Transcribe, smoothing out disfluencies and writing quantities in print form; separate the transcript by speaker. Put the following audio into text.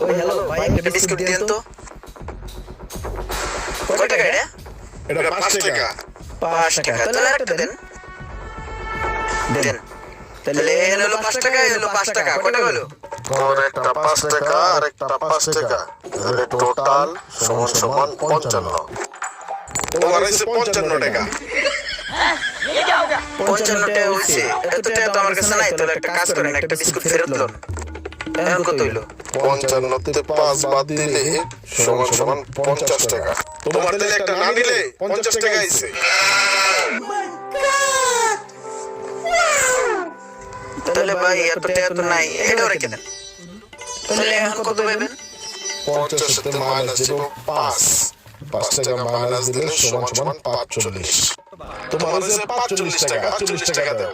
Speaker 1: ওই হ্যালো ভাই, একটা বিস্কুট দিন তো। কয় টাকা এটা?
Speaker 2: এটা 5 টাকা।
Speaker 1: 5 টাকা। তাহলে একটা দেন। দেন। তাহলে এ হলো 5 টাকা, এ হলো 5 টাকা। কয় টাকা হলো?
Speaker 2: তোমার একটা 5 টাকা আর একটা 5 টাকা। তাহলে টোটাল সমান সমান 55। তোমার হইছে 55 টাকা।
Speaker 1: 55 টাকা হইছে। এত টাকা তো আমার কাছে নাই। তাহলে একটা কাজ করেন, একটা বিস্কুট ফেরত লন। এখন কত হইলো?
Speaker 2: 55 তে 5 বাদ দিলে সমান সমান 50 টাকা। তোমার তাহলে একটা না দিলে 50 টাকা আইছে।
Speaker 1: তাহলে ভাই এত টাকা তো নাই, এটাও রেখে দেন। তাহলে এখন কত পাবেন?
Speaker 2: 50 তে মাইনাস দিব 5। 5 টাকা মাইনাস দিলে সমান সমান 45। তোমার হইছে 45 টাকা। 45 টাকা দাও।